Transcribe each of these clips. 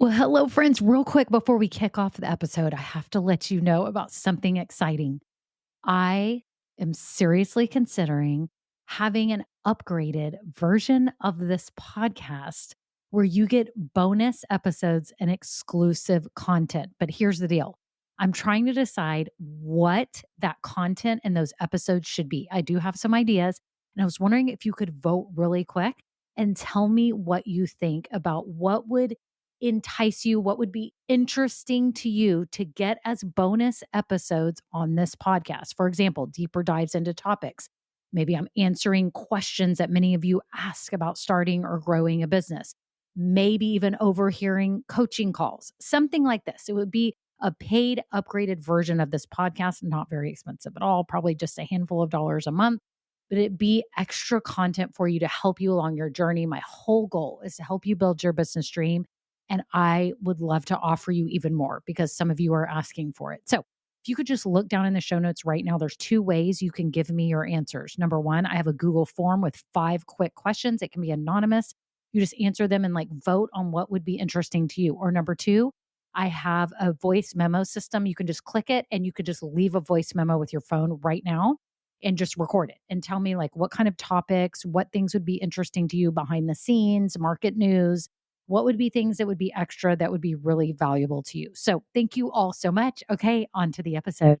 Well, hello, friends. Real quick before we kick off the episode, I have to let you know about something exciting. I am seriously considering having an upgraded version of this podcast where you get bonus episodes and exclusive content. But here's the deal, I'm trying to decide what that content and those episodes should be. I do have some ideas, and I was wondering if you could vote really quick and tell me what you think about what would entice you, what would be interesting to you to get as bonus episodes on this podcast. For example, deeper dives into topics. Maybe I'm answering questions that many of you ask about starting or growing a business. Maybe even overhearing coaching calls, something like this. It would be a paid, upgraded version of this podcast, not very expensive at all, probably just a handful of dollars a month, but it be extra content for you to help you along your journey. My whole goal is to help you build your business dream, and I would love to offer you even more because some of you are asking for it. So if you could just look down in the show notes right now, there's two ways you can give me your answers. Number one, I have a Google form with 5 quick questions. It can be anonymous. You just answer them and vote on what would be interesting to you. Or number two, I have a voice memo system. You can just click it and you could just leave a voice memo with your phone right now and just record it and tell me what kind of topics, what things would be interesting to you behind the scenes, market news, what would be things that would be extra that would be really valuable to you. So thank you all so much. Okay, on to the episode.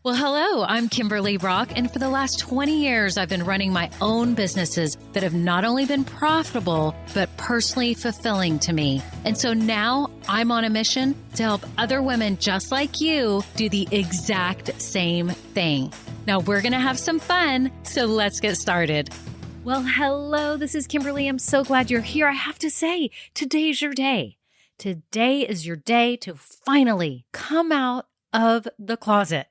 Well, hello, I'm Kimberly Brock, and for the last 20 years, I've been running my own businesses that have not only been profitable, but personally fulfilling to me. And so now I'm on a mission to help other women just like you do the exact same thing. Now we're going to have some fun, so let's get started. Well, hello, this is Kimberly. I'm so glad you're here. I have to say, today's your day. Today is your day to finally come out of the closet.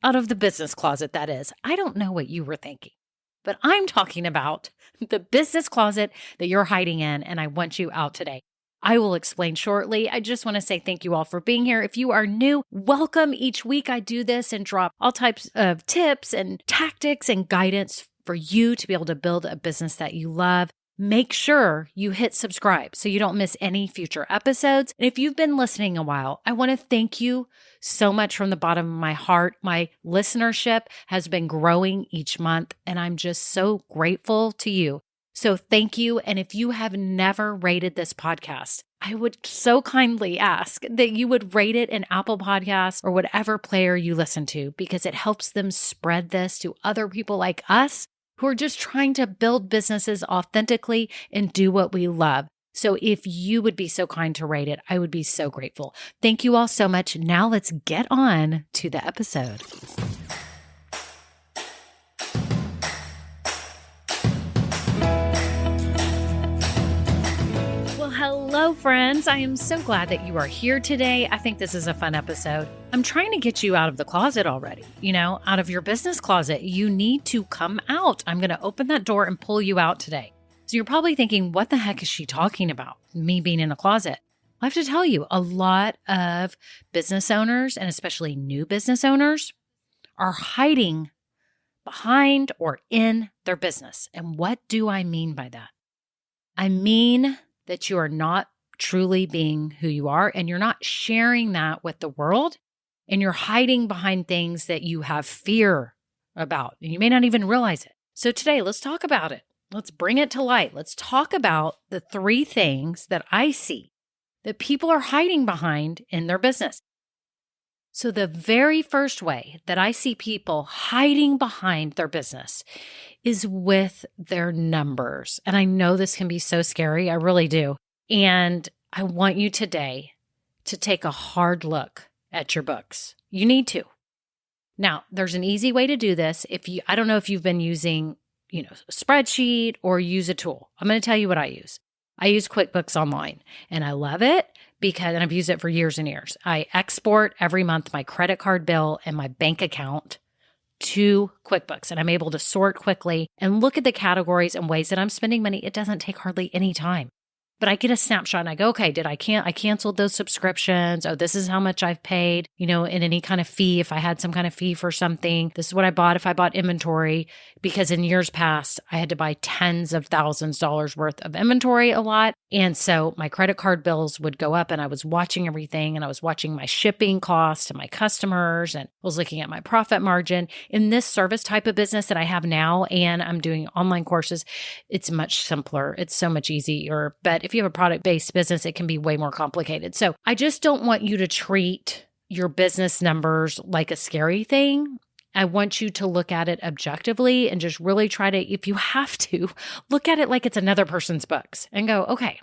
Out of the business closet, that is. I don't know what you were thinking, but I'm talking about the business closet that you're hiding in, and I want you out today. I will explain shortly. I just want to say thank you all for being here. If you are new, welcome. Each week I do this and drop all types of tips and tactics and guidance for you to be able to build a business that you love. Make sure you hit subscribe so you don't miss any future episodes. And if you've been listening a while, I want to thank you so much from the bottom of my heart. My listenership has been growing each month, and I'm just so grateful to you. So thank you. And if you have never rated this podcast, I would so kindly ask that you would rate it in Apple Podcasts or whatever player you listen to, because it helps them spread this to other people like us who are just trying to build businesses authentically and do what we love. So if you would be so kind to rate it, I would be so grateful. Thank you all so much. Now let's get on to the episode. Hello, friends. I am so glad that you are here today. I think this is a fun episode. I'm trying to get you out of the closet already, out of your business closet. You need to come out. I'm going to open that door and pull you out today. So you're probably thinking, what the heck is she talking about? Me being in a closet. I have to tell you, a lot of business owners, and especially new business owners, are hiding behind or in their business. And what do I mean by that? I mean that you are not truly being who you are, and you're not sharing that with the world, and you're hiding behind things that you have fear about, and you may not even realize it. So today, let's talk about it. Let's bring it to light. Let's talk about the 3 things that I see that people are hiding behind in their business. So the very first way that I see people hiding behind their business is with their numbers. And I know this can be so scary. I really do. And I want you today to take a hard look at your books. You need to. Now, there's an easy way to do this. I don't know if you've been using, a spreadsheet or use a tool. I'm going to tell you what I use. I use QuickBooks Online, and I love it because I've used it for years and years. I export every month my credit card bill and my bank account to QuickBooks, and I'm able to sort quickly and look at the categories and ways that I'm spending money. It doesn't take hardly any time. But I get a snapshot and I go, okay, I canceled those subscriptions. Oh, this is how much I've paid, in any kind of fee. If I had some kind of fee for something, this is what I bought. If I bought inventory, because in years past, I had to buy tens of thousands of dollars worth of inventory a lot. And so my credit card bills would go up, and I was watching everything, and I was watching my shipping costs to my customers, and I was looking at my profit margin. In this service type of business that I have now, and I'm doing online courses, it's much simpler. It's so much easier. But if you have a product-based business, it can be way more complicated. So I just don't want you to treat your business numbers like a scary thing. I want you to look at it objectively and just really try to, if you have to, look at it like it's another person's books and go, okay,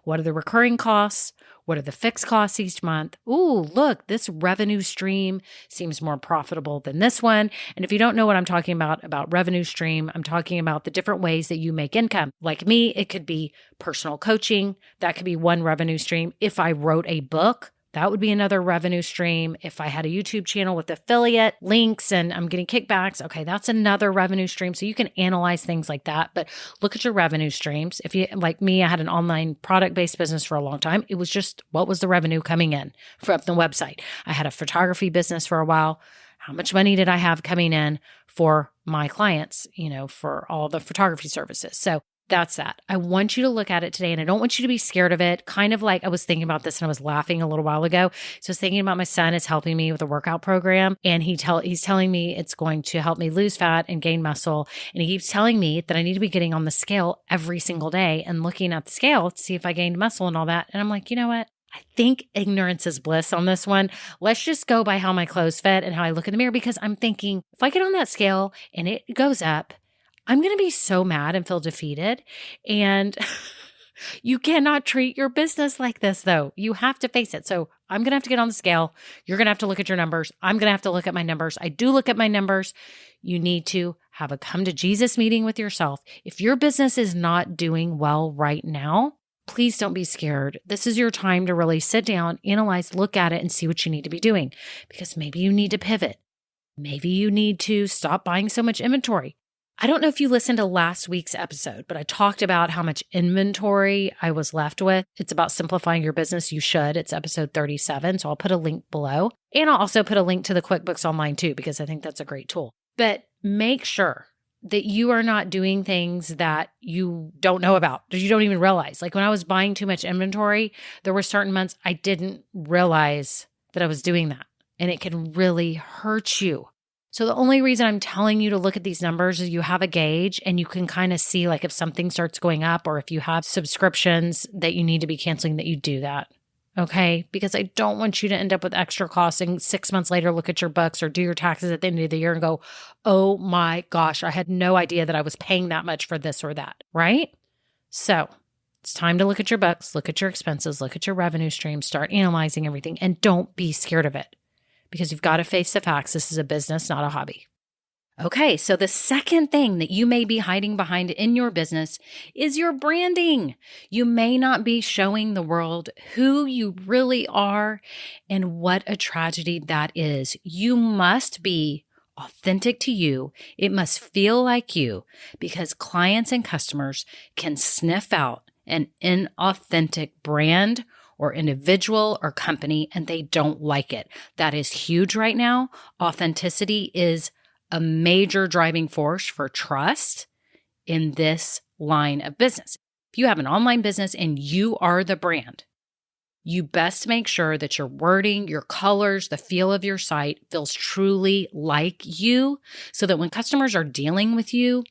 what are the recurring costs? What are the fixed costs each month? Ooh, look, this revenue stream seems more profitable than this one. And if you don't know what I'm talking about revenue stream, I'm talking about the different ways that you make income. Like me, it could be personal coaching. That could be one revenue stream. If I wrote a book, that would be another revenue stream. If I had a YouTube channel with affiliate links and I'm getting kickbacks, okay, that's another revenue stream. So you can analyze things like that, but look at your revenue streams. If you, like me, I had an online product-based business for a long time. It was just, what was the revenue coming in from the website? I had a photography business for a while. How much money did I have coming in for my clients, for all the photography services? So that's that. I want you to look at it today, and I don't want you to be scared of it. Kind of like I was thinking about this and I was laughing a little while ago. So I was thinking about my son is helping me with a workout program, and he's telling me it's going to help me lose fat and gain muscle. And he keeps telling me that I need to be getting on the scale every single day and looking at the scale to see if I gained muscle and all that. And I'm like, you know what? I think ignorance is bliss on this one. Let's just go by how my clothes fit and how I look in the mirror, because I'm thinking if I get on that scale and it goes up, I'm going to be so mad and feel defeated. And you cannot treat your business like this, though. You have to face it. So I'm going to have to get on the scale. You're going to have to look at your numbers. I'm going to have to look at my numbers. I do look at my numbers. You need to have a come to Jesus meeting with yourself. If your business is not doing well right now, please don't be scared. This is your time to really sit down, analyze, look at it, and see what you need to be doing. Because maybe you need to pivot. Maybe you need to stop buying so much inventory. I don't know if you listened to last week's episode, but I talked about how much inventory I was left with. It's about simplifying your business. You should. It's episode 37. So I'll put a link below. And I'll also put a link to the QuickBooks Online too, because I think that's a great tool. But make sure that you are not doing things that you don't know about, that you don't even realize. Like when I was buying too much inventory, there were certain months I didn't realize that I was doing that. And it can really hurt you. So the only reason I'm telling you to look at these numbers is you have a gauge and you can kind of see like if something starts going up or if you have subscriptions that you need to be canceling, that you do that. Okay? Because I don't want you to end up with extra costs and 6 months later look at your books or do your taxes at the end of the year and go, oh my gosh, I had no idea that I was paying that much for this or that, right? So it's time to look at your books, look at your expenses, look at your revenue streams, start analyzing everything, and don't be scared of it. Because you've got to face the facts. This is a business, not a hobby. Okay, so the second thing that you may be hiding behind in your business is your branding. You may not be showing the world who you really are, and what a tragedy that is. You must be authentic to you. It must feel like you, because clients and customers can sniff out an inauthentic brand or individual or company, and they don't like it. That is huge right now. Authenticity is a major driving force for trust in this line of business. If you have an online business and you are the brand, you best make sure that your wording, your colors, the feel of your site feels truly like you, so that when customers are dealing with you,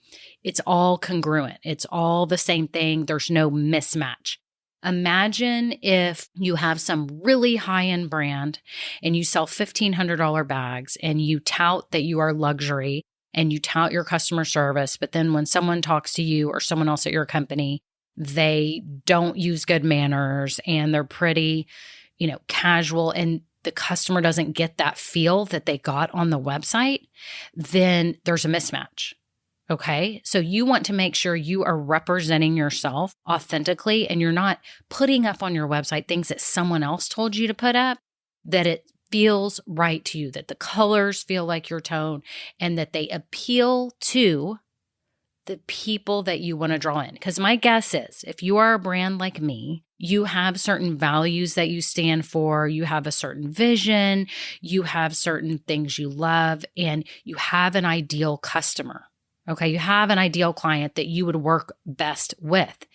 it's all congruent. It's all the same thing. There's no mismatch. Imagine if you have some really high-end brand and you sell $1,500 bags and you tout that you are luxury and you tout your customer service, but then when someone talks to you or someone else at your company, they don't use good manners and they're pretty, casual, and the customer doesn't get that feel that they got on the website, then there's a mismatch. Okay, so you want to make sure you are representing yourself authentically and you're not putting up on your website things that someone else told you to put up, that it feels right to you, that the colors feel like your tone, and that they appeal to the people that you want to draw in. Because my guess is if you are a brand like me, you have certain values that you stand for, you have a certain vision, you have certain things you love, and you have an ideal customer. Okay, you have an ideal client that you would work best with.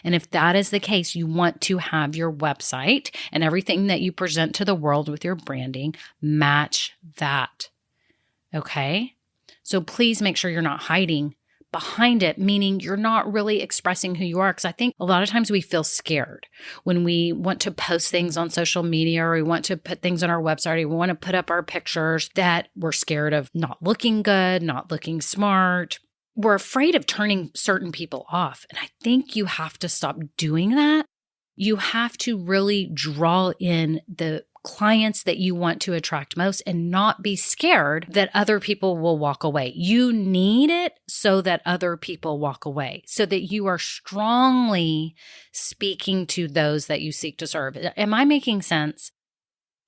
And if that is the case, you want to have your website and everything that you present to the world with your branding match that. Okay, so please make sure you're not hiding behind it, meaning you're not really expressing who you are. Because I think a lot of times we feel scared when we want to post things on social media, or we want to put things on our website, or we want to put up our pictures, that we're scared of not looking good, not looking smart. We're afraid of turning certain people off. And I think you have to stop doing that. You have to really draw in the clients that you want to attract most and not be scared that other people will walk away. You need it so that other people walk away, so that you are strongly speaking to those that you seek to serve. Am I making sense?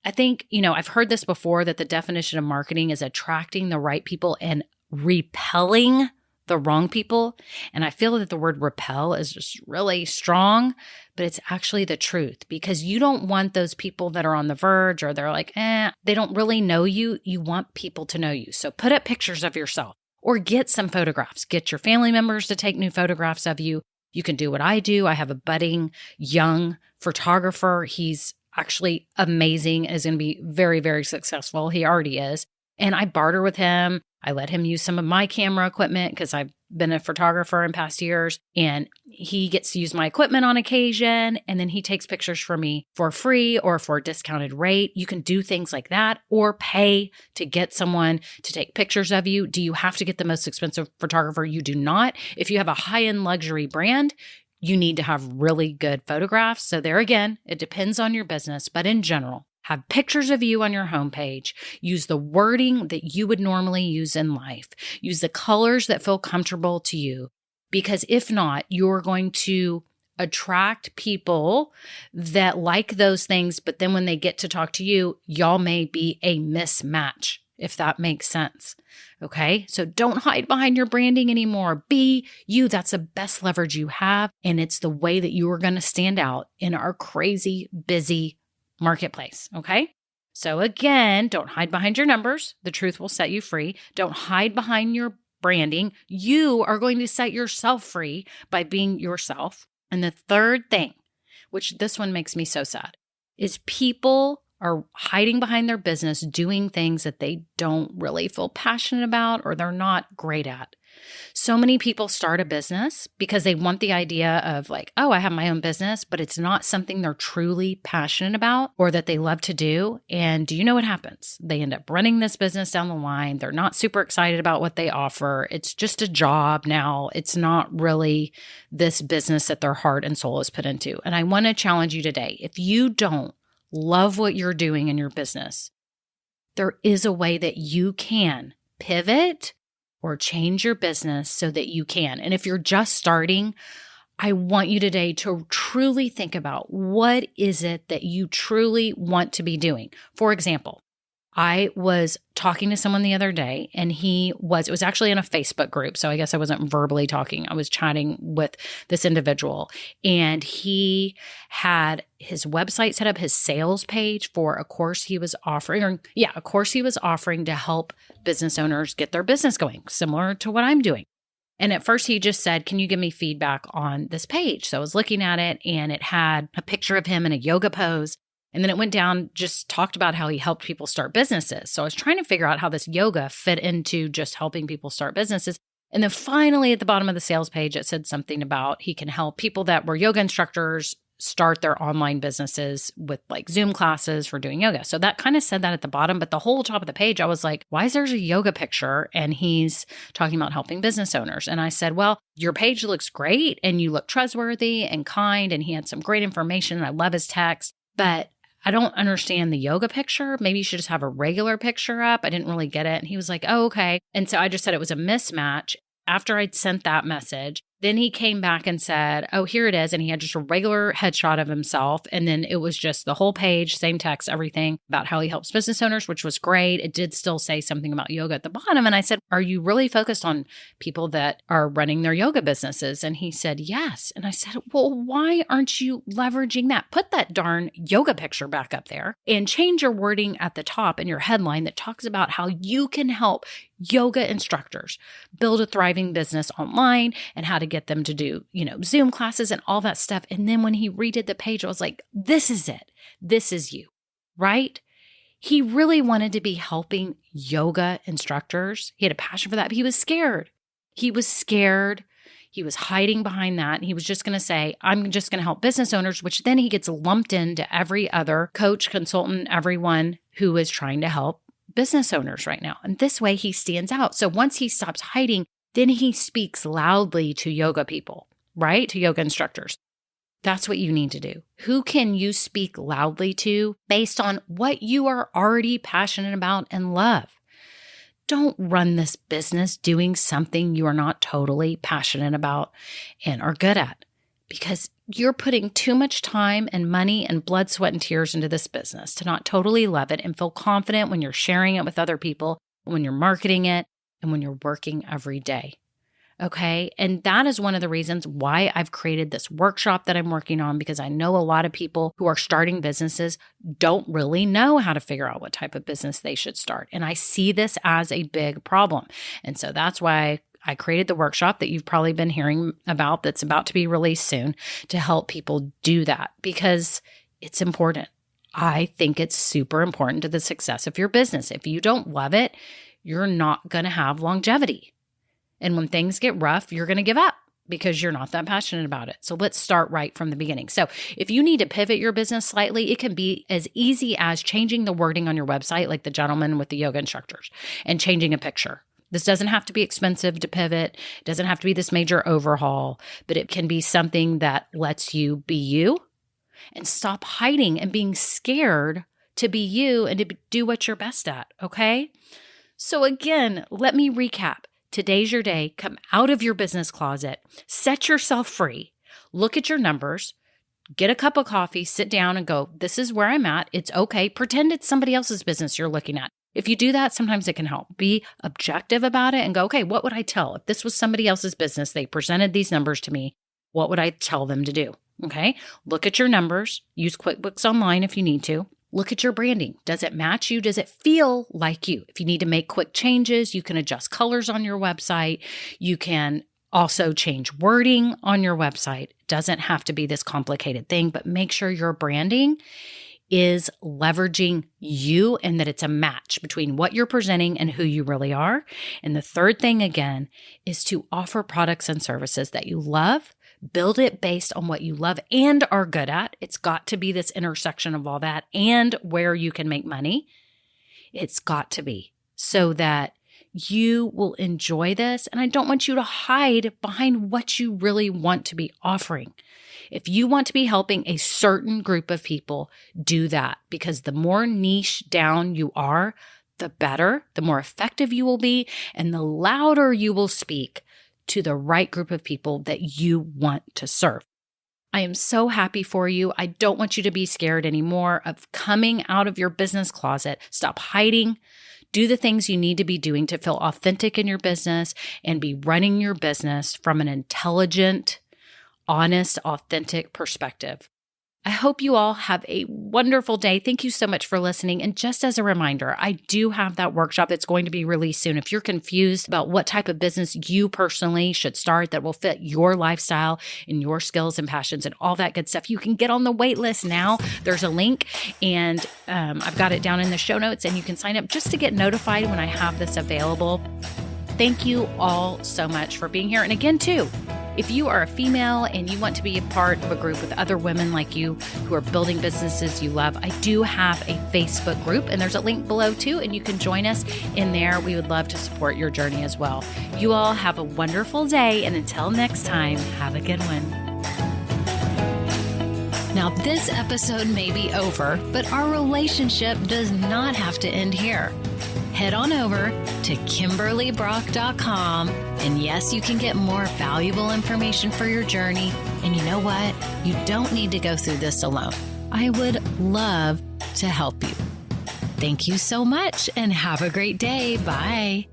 I think, I've heard this before, that the definition of marketing is attracting the right people and repelling the wrong people. And I feel that the word repel is just really strong, but it's actually the truth, because you don't want those people that are on the verge, or they're like, they don't really know you. You want people to know you. So put up pictures of yourself, or get some photographs. Get your family members to take new photographs of you. You can do what I do. I have a budding young photographer. He's actually amazing and is going to be very, very successful. He already is. And I barter with him. I let him use some of my camera equipment because I've been a photographer in past years, and he gets to use my equipment on occasion. And then he takes pictures for me for free or for a discounted rate. You can do things like that, or pay to get someone to take pictures of you. Do you have to get the most expensive photographer? You do not. If you have a high-end luxury brand, you need to have really good photographs. So there again, it depends on your business, but in general, have pictures of you on your homepage. Use the wording that you would normally use in life. Use the colors that feel comfortable to you. Because if not, you're going to attract people that like those things, but then when they get to talk to you, y'all may be a mismatch, if that makes sense. Okay? So don't hide behind your branding anymore. Be you. That's the best leverage you have. And it's the way that you are going to stand out in our crazy, busy marketplace. Okay? So again, don't hide behind your numbers. The truth will set you free. Don't hide behind your branding. You are going to set yourself free by being yourself. And the third thing, which this one makes me so sad, is people are hiding behind their business, doing things that they don't really feel passionate about, or they're not great at. So many people start a business because they want the idea of like, oh, I have my own business, but it's not something they're truly passionate about or that they love to do. And do you know what happens? They end up running this business down the line. They're not super excited about what they offer. It's just a job now. It's not really this business that their heart and soul is put into. And I want to challenge you today. If you don't love what you're doing in your business, there is a way that you can pivot or change your business so that you can. And if you're just starting, I want you today to truly think about, what is it that you truly want to be doing? For example, I was talking to someone the other day, and it was actually in a Facebook group. So I guess I wasn't verbally talking. I was chatting with this individual, and he had his website set up, his sales page for a course he was offering, a course he was offering to help business owners get their business going, similar to what I'm doing. And at first he just said, can you give me feedback on this page? So I was looking at it, and it had a picture of him in a yoga pose. And then it went down, just talked about how he helped people start businesses. So I was trying to figure out how this yoga fit into just helping people start businesses. And then finally at the bottom of the sales page, it said something about he can help people that were yoga instructors start their online businesses with like Zoom classes for doing yoga. So that kind of said that at the bottom, but the whole top of the page, I was like, why is there a yoga picture? And he's talking about helping business owners. And I said, well, your page looks great and you look trustworthy and kind. And he had some great information. I love his text, but I don't understand the yoga picture. Maybe you should just have a regular picture up. I didn't really get it. And he was like, oh, okay. And so I just said it was a mismatch. After I'd sent that message, Then he came back and said, oh, here it is. And he had just a regular headshot of himself. And then it was just the whole page, same text, everything about how he helps business owners, which was great. It did still say something about yoga at the bottom. And I said, are you really focused on people that are running their yoga businesses? And he said, yes. And I said, well, why aren't you leveraging that? Put that darn yoga picture back up there and change your wording at the top in your headline that talks about how you can help yoga instructors build a thriving business online and how to get them to do, Zoom classes and all that stuff. And then when he redid the page, I was like, this is it. This is you, right? He really wanted to be helping yoga instructors. He had a passion for that, but he was scared. He was scared. He was hiding behind that. And he was just going to say, I'm just going to help business owners, which then he gets lumped into every other coach, consultant, everyone who is trying to help business owners right now. And this way he stands out. So once he stops hiding, then he speaks loudly to yoga people, right? To yoga instructors. That's what you need to do. Who can you speak loudly to based on what you are already passionate about and love? Don't run this business doing something you are not totally passionate about and are good at, because you're putting too much time and money and blood, sweat, and tears into this business to not totally love it and feel confident when you're sharing it with other people, when you're marketing it, and when you're working every day. Okay. And that is one of the reasons why I've created this workshop that I'm working on, because I know a lot of people who are starting businesses don't really know how to figure out what type of business they should start. And I see this as a big problem. And so that's why I created the workshop that you've probably been hearing about that's about to be released soon to help people do that, because it's important. I think it's super important to the success of your business. If you don't love it, you're not going to have longevity. And when things get rough, you're going to give up because you're not that passionate about it. So let's start right from the beginning. So if you need to pivot your business slightly, it can be as easy as changing the wording on your website, like the gentleman with the yoga instructors, and changing a picture. This doesn't have to be expensive to pivot. It doesn't have to be this major overhaul, but it can be something that lets you be you and stop hiding and being scared to be you and to do what you're best at, okay? So again, let me recap. Today's your day. Come out of your business closet, set yourself free, look at your numbers, get a cup of coffee, sit down and go, this is where I'm at. It's okay. Pretend it's somebody else's business you're looking at. If you do that, sometimes it can help. Be objective about it and go, okay, what would I tell? If this was somebody else's business, they presented these numbers to me, what would I tell them to do? Okay. Look at your numbers. Use QuickBooks Online if you need to. Look at your branding. Does it match you? Does it feel like you? If you need to make quick changes, you can adjust colors on your website. You can also change wording on your website. It doesn't have to be this complicated thing, but make sure your branding is leveraging you and that it's a match between what you're presenting and who you really are. And the third thing, again, is to offer products and services that you love. Build it based on what you love and are good at. It's got to be this intersection of all that and where you can make money. It's got to be so that you will enjoy this. And I don't want you to hide behind what you really want to be offering. If you want to be helping a certain group of people, do that, because the more niche down you are, the better, the more effective you will be, and the louder you will speak to the right group of people that you want to serve. I am so happy for you. I don't want you to be scared anymore of coming out of your business closet. Stop hiding. Do the things you need to be doing to feel authentic in your business and be running your business from an intelligent, honest, authentic perspective. I hope you all have a wonderful day. Thank you so much for listening. And just as a reminder, I do have that workshop that's going to be released soon. If you're confused about what type of business you personally should start that will fit your lifestyle and your skills and passions and all that good stuff, you can get on the wait list now. There's a link and I've got it down in the show notes, and you can sign up just to get notified when I have this available. Thank you all so much for being here. And again, too, if you are a female and you want to be a part of a group with other women like you who are building businesses you love, I do have a Facebook group, and there's a link below too, and you can join us in there. We would love to support your journey as well. You all have a wonderful day, and until next time, have a good one. Now, this episode may be over, but our relationship does not have to end here. Head on over to KimberlyBrock.com, and yes, you can get more valuable information for your journey. And you know what? You don't need to go through this alone. I would love to help you. Thank you so much and have a great day. Bye.